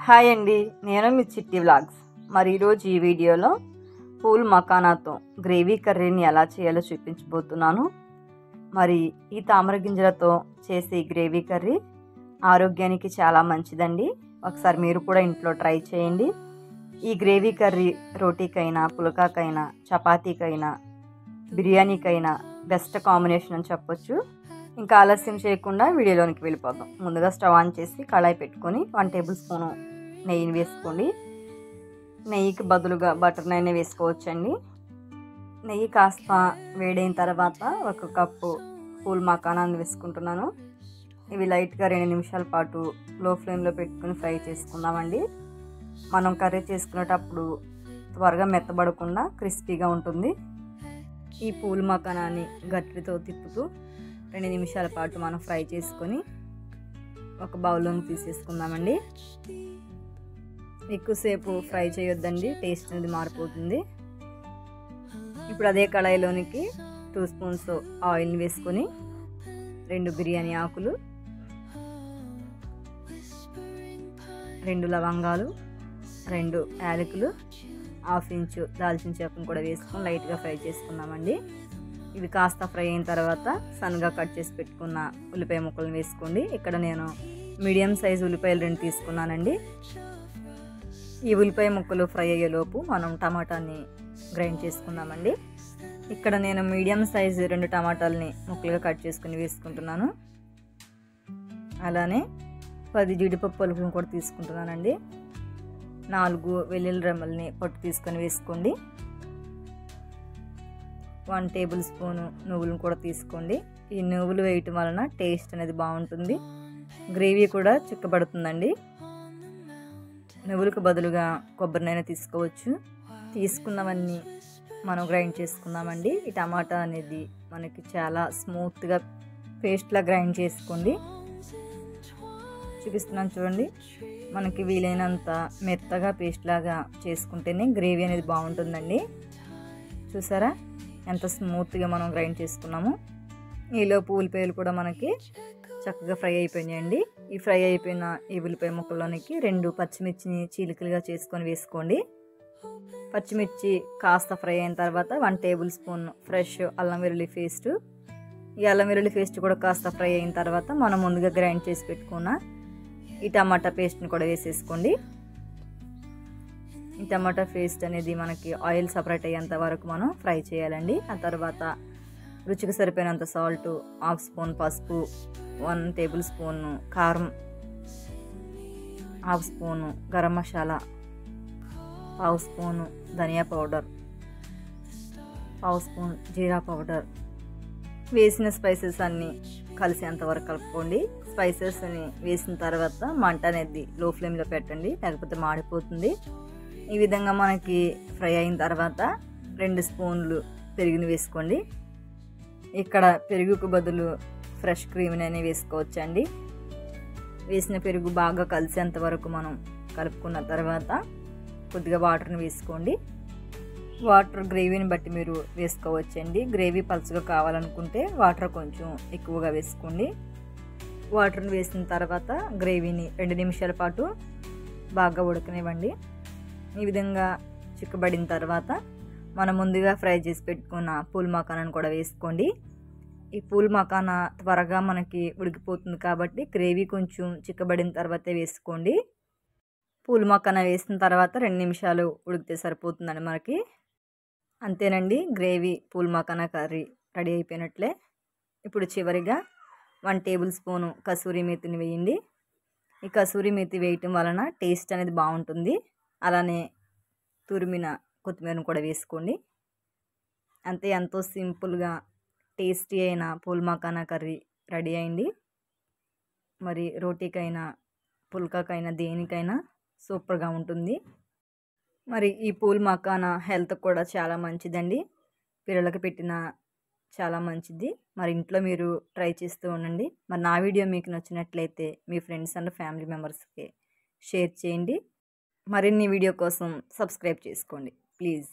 Hi అండి, నేను మీ చిట్టి వ్లాగ్స్. మరి ఈరోజు ఈ వీడియోలో పూల్ మకానాతో గ్రేవీ కర్రీని ఎలా చేయాలో చూపించబోతున్నాను. మరి ఈ తామర గింజలతో చేసే గ్రేవీ కర్రీ ఆరోగ్యానికి చాలా మంచిదండి. ఒకసారి మీరు కూడా ఇంట్లో ట్రై చేయండి. ఈ గ్రేవీ కర్రీ రోటీకైనా, పుల్కాకైనా, చపాతీకైనా, బిర్యానీకైనా బెస్ట్ కాంబినేషన్ అని చెప్పొచ్చు. ఇంకా ఆలస్యం చేయకుండా వీడియోలోనికి వెళ్ళిపోదాం. ముందుగా స్టవ్ ఆన్ చేసి కళాయి పెట్టుకొని 1 టేబుల్ స్పూను నెయ్యిని వేసుకోండి. నెయ్యికి బదులుగా బటర్ నైన్ వేసుకోవచ్చండి. నెయ్యి కాస్త వేడైన తర్వాత 1 కప్పు పూల్ మకానాన్ని వేసుకుంటున్నాను. ఇవి లైట్గా 2 నిమిషాల పాటు లో ఫ్లేమ్లో పెట్టుకుని ఫ్రై చేసుకుందామండి. మనం కర్రీ చేసుకునేటప్పుడు త్వరగా మెత్తబడకుండా క్రిస్పీగా ఉంటుంది. ఈ పూల్ మకానాన్ని గట్టితో తిప్పుతూ 2 నిమిషాల పాటు మనం ఫ్రై చేసుకొని ఒక బౌల్లోకి తీసేసుకుందామండి. ఎక్కువసేపు ఫ్రై చేయొద్దండి, టేస్ట్ అనేది మారిపోతుంది. ఇప్పుడు అదే కళాయిలోనికి 2 స్పూన్స్ ఆయిల్ని వేసుకొని 2 బిర్యానీ ఆకులు, 2 లవంగాలు, 2 యాలకులు, 1/2 ఇంచు దాల్చిన చెక్కను కూడా వేసుకొని లైట్గా ఫ్రై చేసుకుందామండి. ఇవి కాస్త ఫ్రై అయిన తర్వాత సన్నగా కట్ చేసి పెట్టుకున్న ఉల్లిపాయ ముక్కలను వేసుకోండి. ఇక్కడ నేను మీడియం సైజు ఉల్లిపాయలు 2 తీసుకున్నానండి. ఈ ఉల్లిపాయ ముక్కలు ఫ్రై అయ్యేలోపు మనం టమాటాని గ్రైండ్ చేసుకుందామండి. ఇక్కడ నేను మీడియం సైజు 2 టమాటాలని ముక్కలుగా కట్ చేసుకుని వేసుకుంటున్నాను. అలానే 10 జీడిపప్పు పలుకులను కూడా తీసుకుంటున్నానండి. 4 వెల్లుల్లి రెమ్మల్ని పొట్టు తీసుకొని వేసుకోండి. 1 టేబుల్ స్పూను నువ్వులను కూడా తీసుకోండి. ఈ నువ్వులు వేయటం వలన టేస్ట్ అనేది బాగుంటుంది, గ్రేవీ కూడా చిక్కబడుతుందండి. నువ్వులకు బదులుగా కొబ్బరినైనా తీసుకోవచ్చు. తీసుకున్నవన్నీ మనం గ్రైండ్ చేసుకుందామండి. ఈ టమాటా అనేది మనకి చాలా స్మూత్గా పేస్ట్లా గ్రైండ్ చేసుకోండి. చూపిస్తున్నాను చూడండి. మనకి వీలైనంత మెత్తగా పేస్ట్ లాగా చేసుకుంటేనే గ్రేవీ అనేది బాగుంటుందండి. చూసారా ఎంత స్మూత్గా మనం గ్రైండ్ చేసుకున్నాము. ఈలోపు ఉల్లిపాయలు కూడా మనకి చక్కగా ఫ్రై అయిపోయినాయండి. ఈ ఫ్రై అయిపోయిన ఈ ఉల్లిపాయ ముక్కల్లోనికి 2 పచ్చిమిర్చిని చీలికలుగా చేసుకొని వేసుకోండి. పచ్చిమిర్చి కాస్త ఫ్రై అయిన తర్వాత 1 టేబుల్ స్పూన్ ఫ్రెష్ అల్లం వెల్లుల్లి పేస్ట్, ఈ అల్లం వెల్లుల్లి పేస్ట్ కూడా కాస్త ఫ్రై అయిన తర్వాత మనం ముందుగా గ్రైండ్ చేసి పెట్టుకున్న ఈ టమాటా పేస్ట్ని కూడా వేసేసుకోండి. ఈ టమాటా పేస్ట్ అనేది మనకి ఆయిల్ సపరేట్ అయ్యేంత వరకు మనం ఫ్రై చేయాలండి. ఆ తర్వాత రుచికి సరిపోయినంత సాల్ట్, 1/2 స్పూన్ పసుపు, 1 టేబుల్ స్పూన్ కారం, 1/2 స్పూను గరం మసాలా, 1/2 స్పూను ధనియా పౌడర్, 1/2 స్పూన్ జీరా పౌడర్ వేసిన స్పైసెస్ అన్నీ కలిసేంత వరకు కలుపుకోండి. స్పైసెస్ని వేసిన తర్వాత మంట అనేది లో ఫ్లేమ్లో పెట్టండి, లేకపోతే మాడిపోతుంది. ఈ విధంగా మనకి ఫ్రై అయిన తర్వాత 2 స్పూన్లు పెరుగుని వేసుకోండి. ఇక్కడ పెరుగుకు బదులు ఫ్రెష్ క్రీమ్ని వేసుకోవచ్చండి. వేసిన పెరుగు బాగా కలిసేంత వరకు మనం కలుపుకున్న తర్వాత కొద్దిగా వాటర్ని వేసుకోండి. వాటర్ గ్రేవీని బట్టి మీరు వేసుకోవచ్చండి. గ్రేవీ పలుచగా కావాలనుకుంటే వాటర్ కొంచెం ఎక్కువగా వేసుకోండి. వాటర్ని వేసిన తర్వాత గ్రేవీని 2 నిమిషాల పాటు బాగా ఉడకనివ్వండి. ఈ విధంగా చిక్కబడిన తర్వాత మనం ముందుగా ఫ్రై చేసి పెట్టుకున్న పూల్ మకానాన్ని కూడా వేసుకోండి. ఈ పూల్ మకానా త్వరగా మనకి ఉడికిపోతుంది కాబట్టి గ్రేవీ కొంచెం చిక్కబడిన తర్వాతే వేసుకోండి. పూల్ మకానా వేసిన తర్వాత 2 నిమిషాలు ఉడికితే సరిపోతుందండి మనకి. అంతేనండి, gravy phool makhana curry ready అయిపోయినట్లే. ఇప్పుడు చివరిగా 1 టేబుల్ స్పూను కసూరి మేతిని వేయండి. ఈ కసూరి మేతి వేయటం వలన టేస్ట్ అనేది బాగుంటుంది. అలానే తురిమిన కొత్తిమీరను కూడా వేసుకోండి. అంతే, ఎంతో సింపుల్గా టేస్టీ అయిన పూల్ మకానా కర్రీ రెడీ అయింది. మరి రోటీకైనా, పుల్కాకైనా, దేనికైనా సూపర్గా ఉంటుంది. మరి ఈ పూల్ మకానా హెల్త్ కూడా చాలా మంచిదండి. పిల్లలకి పెట్టిన చాలా మంచిది. మరి ఇంట్లో మీరు ట్రై చేస్తూ ఉండండి. మరి నా వీడియో మీకు నచ్చినట్లయితే మీ ఫ్రెండ్స్ అండ్ ఫ్యామిలీ మెంబర్స్కి షేర్ చేయండి. మరిన్ని వీడియో కోసం సబ్స్క్రైబ్ చేసుకోండి ప్లీజ్.